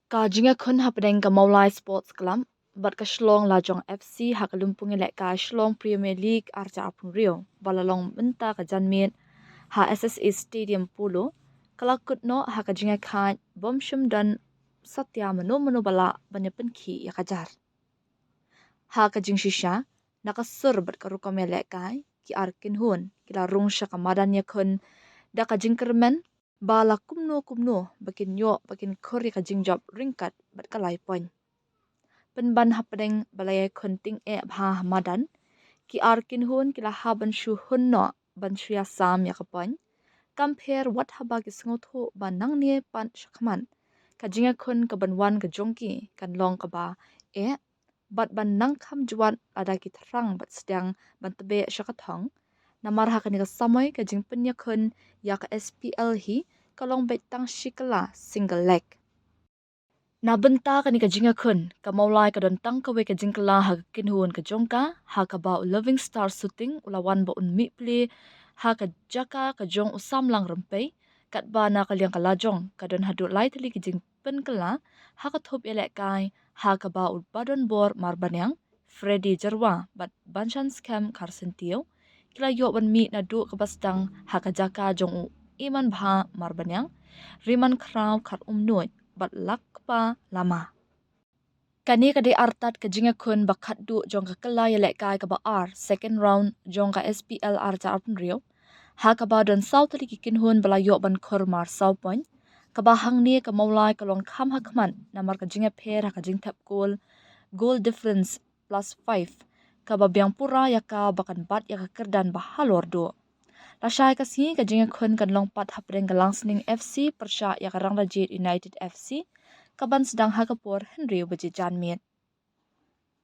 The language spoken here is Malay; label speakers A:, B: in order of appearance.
A: Ka jinga khun hapdeng ka Maulai Sports Club bat ka Shlong Lajong FC hakalumpung ile ka Shlong Premier League arca apun rio balalong benta ka janmit ha SSA Stadium Polo kalakut no haka jinga khan bomshum dan satya mano bala banyapen ki yakajar ha ka jing shisha nakasur bat ka rukom ile kai ki arkin hun kila rung shaka madan ya khun da ka jing kermen bala kumno bakin yo bakin khori ka jingjob ringkat bat kalai poin penban hapdeng balaya khunting e bha madan ki arkin hun kila haban shu hun no ban shya sam ya kapon compare what haba ki sngoth ban nang ne pan shakman ka jinga khun ka ban wan ka jongki kan long ka ba e bat ban nang kham juan ada ki thrang bat sedang ban tebe shakathong namar hakani ka samoy ka jingpen ya khun ya ka SPL hi kalong betang shikala single leg na benta ka ni ka jinga khun ka maulai ka don tang ka we ka jingkala ha kin huan ka jongka ha ka ba loving star shooting ulawan ba unmi ple ha ka jaka ka jong usam lang rampai kat ba na ka liang ka la jong ka don hadu lai thali ki jing pen kala ha ka thop ele kai ha ka ba ut badon bor mar banyang Freddy Jarwa bat banchan scam karsentio kila yo ban mi na du ka bastang ha ka jaka jong u iman bha mar banyang riman kraw khat nuit bat lak pa lama kani kadi artat ka jinga khun bakhat du jong ka kala yele kai ka ba ar second round jong ka SPL ar cha apun rio ha ka ba don south li kin hun bala yo ban khor mar sau point ka ba hang ni ka maulai ka long kham ha khman namar ka jinga pher ha ka jing thap goal difference +5 ka ba byang pura ya ka bakan bat ya ka kerdan ba halor do Rashai ka si ka jinga khun kan long pat hapren ka langsning FC persha ya ka rang rajit United FC kaban sedang ha kapur Henry baji janmit